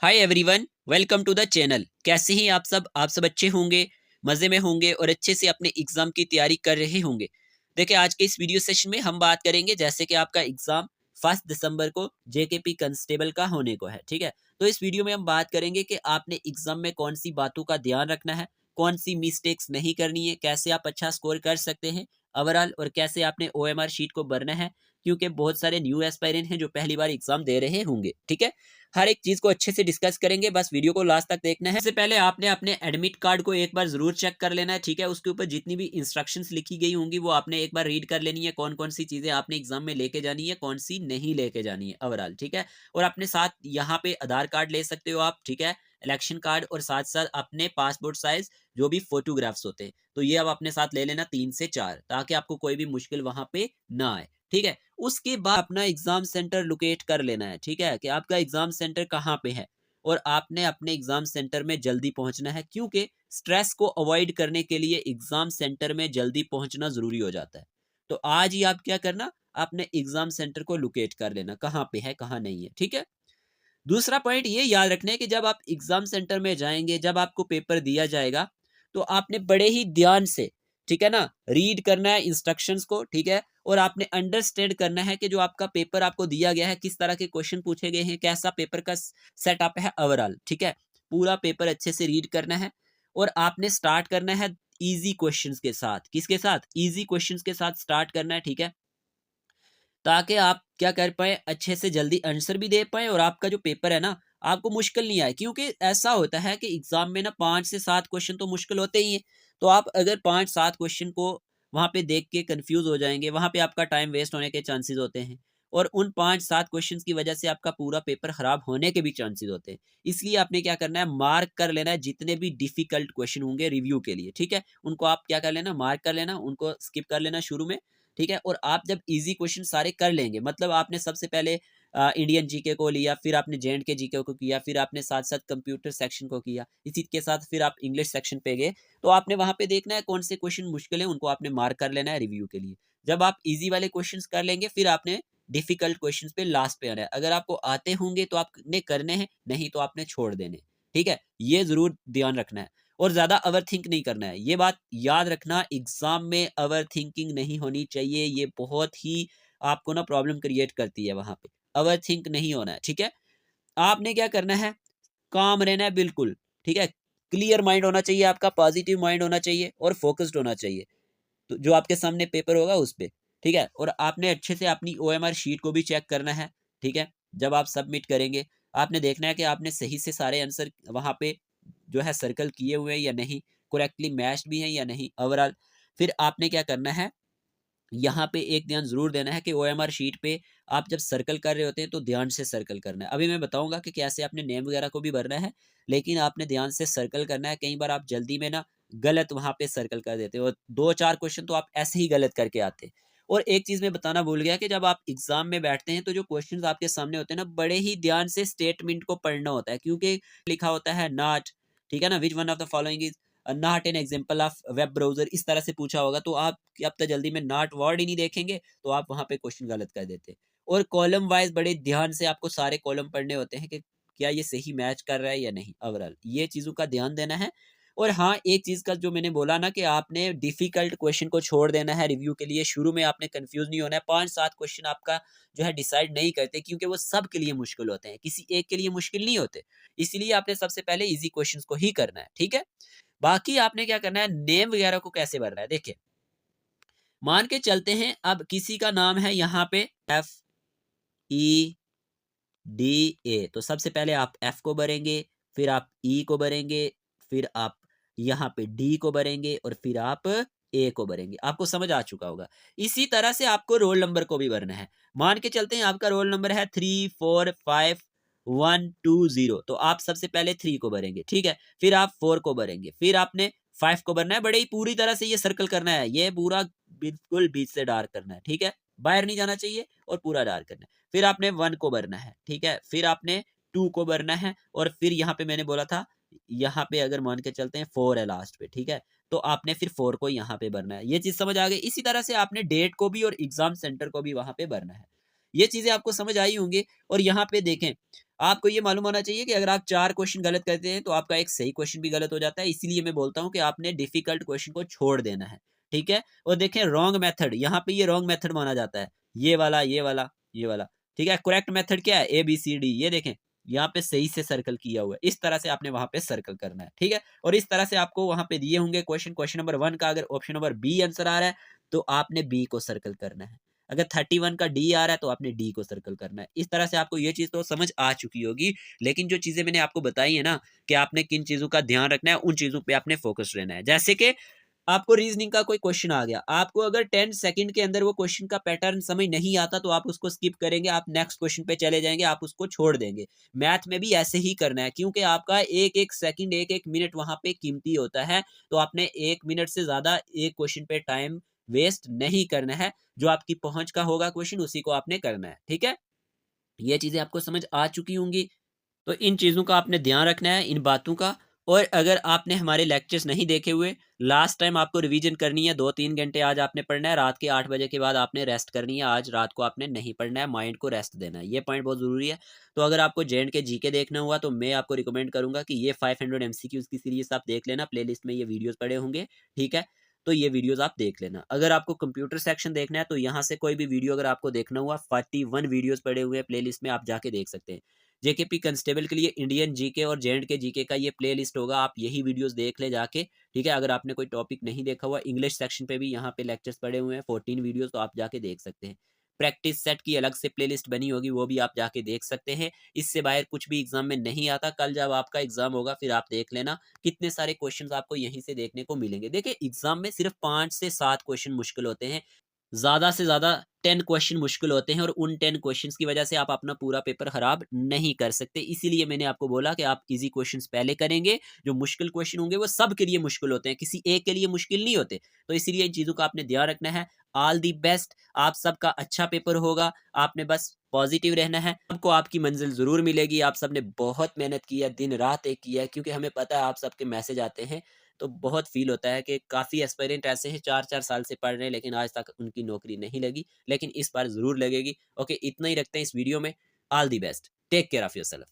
Hi everyone, welcome to the channel. कैसे हैं आप सब अच्छे होंगे, मज़े में होंगे और अच्छे से अपने एग्ज़ाम की तैयारी कर रहे होंगे। देखिए, आज के इस वीडियो सेशन में हम बात करेंगे जैसे कि आपका एग्ज़ाम 1 दिसंबर को जेकेपी कांस्टेबल का होने को है, ठीक है? तो इस वीडियो में हम बात करेंगे कि आपने एग्ज़ाम में कौन-सी बातों का ध्यान रखना है, कौन-सी मिस्टेक्स नहीं करनी है, कैसे आप अच्छा स्कोर कर सकते हैं ओवरऑल और कैसे आपने ओएमआर शीट को भरना है, क्योंकि बहुत सारे न्यू एस्पायरेंट हैं जो पहली बार एग्ज़ाम दे रहे होंगे, ठीक है? हर एक चीज़ को अच्छे से डिस्कस करेंगे, बस वीडियो को लास्ट तक देखना है। सबसे पहले आपने अपने एडमिट कार्ड को एक बार ज़रूर चेक कर लेना है, ठीक है? उसके ऊपर जितनी भी इंस्ट्रक्शंस लिखी गई होंगी वो आपने एक बार रीड कर लेनी है, कौन-कौन सी चीज़ें आपने एग्ज़ाम में लेके जानी है, कौन-सी नहीं लेके जानी है ओवरऑल, ठीक है? और अपने साथ यहाँ पे आधार कार्ड ले सकते हो आप, ठीक है? इलेक्शन कार्ड और साथ-साथ अपने पासपोर्ट साइज़ जो भी फ़ोटोग्राफ्स होते हैं, तो ये अब अपने साथ ले लेना 3 से 4 ताकि आपको कोई भी मुश्किल वहाँ पे ना आए, ठीक है? उसके बाद अपना एग्जाम सेंटर लोकेट कर लेना है, ठीक है? कि आपका एग्जाम सेंटर कहाँ पे है और आपने अपने एग्जाम सेंटर में जल्दी पहुंचना है, क्योंकि स्ट्रेस को अवॉइड करने के लिए एग्जाम सेंटर में जल्दी पहुंचना जरूरी हो जाता है। तो आज ही आप क्या करना, अपने एग्जाम सेंटर को लोकेट कर लेना, कहाँ पे है कहाँ नहीं है, ठीक है? दूसरा पॉइंट ये याद रखना है कि जब आप एग्जाम सेंटर में जाएंगे, जब आपको पेपर दिया जाएगा, तो आपने बड़े ही ध्यान से, ठीक है ना, रीड करना है इंस्ट्रक्शंस को, ठीक है? और आपने अंडरस्टैंड करना है कि जो आपका पेपर आपको दिया गया है, किस तरह के क्वेश्चन पूछे गए हैं, कैसा पेपर का सेटअप है ओवरऑल, ठीक है? पूरा पेपर अच्छे से रीड करना है और आपने स्टार्ट करना है इजी क्वेश्चंस के साथ। किसके साथ? इजी क्वेश्चंस के साथ स्टार्ट करना है, ठीक है? ताकि आप क्या कर पाएँ, अच्छे से जल्दी आंसर भी दे पाएँ और आपका जो पेपर है ना, आपको मुश्किल नहीं आए। क्योंकि ऐसा होता है कि एग्ज़ाम में ना 5 से 7 क्वेश्चन तो मुश्किल होते ही हैं। तो आप अगर 5-7 क्वेश्चन को वहाँ पे देख के कन्फ्यूज़ हो जाएँगे, वहाँ पे आपका टाइम वेस्ट होने के चांसेज़ होते हैं। और उन 5-7 क्वेश्चन्स की वजह से आपका पूरा पेपर खराब होने के भी चांसेज़ होते हैं। इसलिए आपने क्या करना है, मार्क कर लेना है जितने भी डिफ़िकल्ट क्वेश्चन होंगे रिव्यू के लिए, ठीक है? उनको आप क्या कर लेना, मार्क कर लेना, उनको स्किप कर लेना शुरू में, ठीक है? और आप जब इजी क्वेश्चन सारे कर लेंगे, मतलब आपने सबसे पहले इंडियन जीके को लिया, फिर आपने जेएंडके जीके को किया, फिर आपने साथ-साथ कंप्यूटर सेक्शन को किया, इसी के साथ फिर आप इंग्लिश सेक्शन पे गए, तो आपने वहाँ पे देखना है कौन से क्वेश्चन मुश्किल हैं, उनको आपने मार्क कर लेना है रिव्यू के लिए। जब आप इजी वाले क्वेश्चंस कर लेंगे, फिर आपने डिफिकल्ट क्वेश्चंस पे लास्ट पे आना है। अगर आपको आते होंगे तो आपने करने हैं, नहीं तो आपने छोड़ देने, ठीक है? ये ज़रूर ध्यान रखना है। और ज़्यादा ओवरथिंक नहीं करना है। ये बात याद रखना, एग्ज़ाम में ओवरथिंकिंग नहीं होनी चाहिए। ये बहुत ही आपको ना प्रॉब्लम क्रिएट करती है वहाँ पे। ओवरथिंक नहीं होना है, ठीक है? आपने क्या करना है, काम रहना है बिल्कुल, ठीक है? क्लियर माइंड होना चाहिए आपका, पॉजिटिव माइंड होना चाहिए और फ़ोकस्ड होना चाहिए। तो जो आपके सामने पेपर होगा उस पे, ठीक है? और आपने अच्छे से अपनी ओएमआर शीट को भी चेक करना है, ठीक है? जब आप सबमिट करेंगे, आपने देखना है कि आपने सही से सारे आंसर वहाँ पे जो है सर्कल किए हुए हैं या नहीं, करेक्टली मैच्ड भी हैं या नहीं ओवरऑल। फिर आपने क्या करना है, यहाँ पे एक ध्यान ज़रूर देना है कि ओएमआर शीट पे आप जब सर्कल कर रहे होते हैं तो ध्यान से सर्कल करना है। अभी मैं बताऊँगा कि कैसे आपने नेम वगैरह को भी भरना है, लेकिन आपने ध्यान से सर्कल करना है। कई बार आप जल्दी में ना गलत वहाँ पे सर्कल कर देते हो और 2-4 क्वेश्चन तो आप ऐसे ही गलत करके आते हैं। और एक चीज़ मैं बताना भूल गया कि जब आप एग्ज़ाम में बैठते हैं तो जो क्वेश्चन्स आपके सामने होते हैं ना, बड़े ही ध्यान से स्टेटमेंट को पढ़ना होता है, क्योंकि लिखा होता है नॉट, ठीक है ना? Which one of the following is not an example of web browser, इस तरह से पूछा होगा, तो आप अब तक जल्दी में नॉट वर्ड ही नहीं देखेंगे, तो आप वहाँ पे क्वेश्चन गलत कर देते हैं। और कॉलम वाइज़ बड़े ध्यान से आपको सारे कॉलम पढ़ने होते हैं कि क्या ये सही मैच कर रहा है या नहीं ओवरऑल, ये चीज़ों का ध्यान देना है। और हाँ, एक चीज़ का जो मैंने बोला ना कि आपने डिफ़िकल्ट क्वेश्चन को छोड़ देना है रिव्यू के लिए, शुरू में आपने कन्फ्यूज़ नहीं होना है। 5-7 क्वेश्चन आपका जो है डिसाइड नहीं करते, क्योंकि वो सबके लिए मुश्किल होते हैं, किसी एक के लिए मुश्किल नहीं होते। इसलिए आपने सबसे पहले ईज़ी क्वेश्चंस को ही करना है, ठीक है? बाकी आपने क्या करना है, नेम वगैरह को कैसे भरना है, देखिए, मान के चलते हैं अब किसी का नाम है यहाँ पे FEDA, तो सबसे पहले आप F को भरेंगे, फिर आप E को भरेंगे, फिर आप यहाँ पे D को भरेंगे और फिर आप A को भरेंगे। आपको समझ आ चुका होगा। इसी तरह से आपको रोल नंबर को भी भरना है। मान के चलते हैं आपका रोल नंबर है 345120, तो आप सबसे पहले 3 को भरेंगे, ठीक है? फिर आप 4 को भरेंगे, फिर आपने 5 को भरना है। बड़े ही पूरी तरह से ये सर्कल करना है, ये पूरा बिल्कुल बीच से डार्क करना है, ठीक है? बाहर नहीं जाना चाहिए और पूरा डार्क करना है। फिर आपने 1 को भरना है, ठीक है? फिर आपने 2 को भरना है और फिर यहाँ पे मैंने बोला था, यहाँ पे अगर मान के चलते हैं 4 है लास्ट पे, ठीक है? तो आपने फिर 4 को यहाँ पे भरना है। ये चीज़ समझ आ गई? इसी तरह से आपने डेट को भी और एग्ज़ाम सेंटर को भी वहाँ पे भरना है। ये चीज़ें आपको समझ आई होंगी। और यहाँ पे देखें, आपको ये मालूम होना चाहिए कि अगर आप 4 क्वेश्चन गलत करते हैं, तो आपका एक सही क्वेश्चन भी गलत हो जाता है। इसीलिए मैं बोलता हूँ कि आपने डिफ़िकल्ट क्वेश्चन को छोड़ देना है, ठीक है? और देखें रॉन्ग मेथड, यहाँ पे ये रॉन्ग मेथड माना जाता है। ये वाला, ये वाला, ये वाला, ठीक है? करेक्ट मेथड क्या है? ए, बी, सी, डी, ये देखें, यहाँ पे सही से सर्कल किया हुआ है। इस तरह से आपने वहाँ पे सर्कल करना है, ठीक है? और इस तरह से आपको वहाँ पे दिए होंगे क्वेश्चन, क्वेश्चन नंबर 1 का अगर ऑप्शन नंबर बी आंसर आ रहा है, तो आपने बी को सर्कल करना है। अगर 31 का डी आ रहा है, तो आपने डी को सर्कल करना है। इस तरह से आपको ये चीज़ तो समझ आ चुकी होगी, लेकिन जो चीज़ें मैंने आपको बताई है ना, कि आपने किन चीज़ों का ध्यान रखना है, उन चीज़ों पे आपने फ़ोकस रहना है। जैसे कि आपको रीजनिंग का कोई क्वेश्चन आ गया, आपको अगर 10 सेकंड के अंदर वो क्वेश्चन का पैटर्न समझ नहीं आता, तो आप उसको स्किप करेंगे, आप नेक्स्ट क्वेश्चन पे चले जाएँगे, आप उसको छोड़ देंगे। मैथ में भी ऐसे ही करना है, क्योंकि आपका एक-एक सेकंड, एक-एक मिनट वहाँ पे कीमती होता है, तो आपने 1 मिनट से ज़्यादा एक क्वेश्चन पे टाइम वेस्ट नहीं करना है। जो आपकी पहुँच का होगा क्वेश्चन, उसी को आपने करना है, ठीक है? ये चीज़ें आपको समझ आ चुकी होंगी। तो इन चीज़ों का आपने ध्यान रखना है, इन बातों का। और अगर आपने हमारे लेक्चर्स नहीं देखे हुए, लास्ट टाइम आपको रिवीजन करनी है, 2-3 घंटे आज आपने पढ़ना है, रात के 8 बजे के बाद आपने रेस्ट करनी है, आज रात को आपने नहीं पढ़ना है, माइंड को रेस्ट देना है, ये पॉइंट बहुत ज़रूरी है। तो अगर आपको जेएंडके जीके देखना हुआ, तो मैं आपको रिकमेंड करूँगा कि ये 500 एमसीक्यूज़ की सीरीज़ आप देख लेना, प्लेलिस्ट में ये वीडियोज़ पड़े होंगे, ठीक है? तो ये वीडियोज़ आप देख लेना। अगर आपको कंप्यूटर सेक्शन देखना है, तो यहाँ से कोई भी वीडियो अगर आपको देखना हुआ, 41 वीडियोज़ पड़े हुए हैं प्लेलिस्ट में, आप जाके देख सकते हैं। जेकेपी कांस्टेबल के लिए इंडियन जीके और जेएंडके जीके का ये प्लेलिस्ट होगा, आप यही वीडियोस देख ले जाके, ठीक है? अगर आपने कोई टॉपिक नहीं देखा हुआ, इंग्लिश सेक्शन पे भी यहाँ पे लेक्चर्स पड़े हुए हैं, 14 वीडियोस, तो आप जाके देख सकते हैं। प्रैक्टिस सेट की अलग से प्लेलिस्ट बनी होगी, वो भी आप जाके देख सकते हैं। इससे बाहर कुछ भी एग्जाम में नहीं आता। कल जब आपका एग्जाम होगा, फिर आप देख लेना कितने सारे क्वेश्चंस आपको यहीं से देखने को मिलेंगे। देखिए, एग्जाम में सिर्फ 5 से 7 क्वेश्चन मुश्किल होते हैं, ज़्यादा से ज़्यादा 10 क्वेश्चन मुश्किल होते हैं, और उन 10 क्वेश्चंस की वजह से आप अपना पूरा पेपर खराब नहीं कर सकते। इसीलिए मैंने आपको बोला कि आप ईज़ी क्वेश्चंस पहले करेंगे, जो मुश्किल क्वेश्चन होंगे वो सबके लिए मुश्किल होते हैं, किसी एक के लिए मुश्किल नहीं होते। तो इसीलिए इन चीज़ों का आपने ध्यान रखना है। ऑल द बेस्ट, आप सबका अच्छा पेपर होगा, आपने बस पॉजिटिव रहना है, आपको आपकी मंज़िल ज़रूर मिलेगी। आप सबने बहुत मेहनत की है, दिन-रात एक की है, क्योंकि हमें पता है आप सबके मैसेज आते हैं, तो बहुत फ़ील होता है कि काफ़ी एस्पायरेंट ऐसे हैं 4-4 साल से पढ़ रहे हैं, लेकिन आज तक उनकी नौकरी नहीं लगी, लेकिन इस बार ज़रूर लगेगी। ओके, इतना ही रखते हैं इस वीडियो में। All the best. Take care of yourself.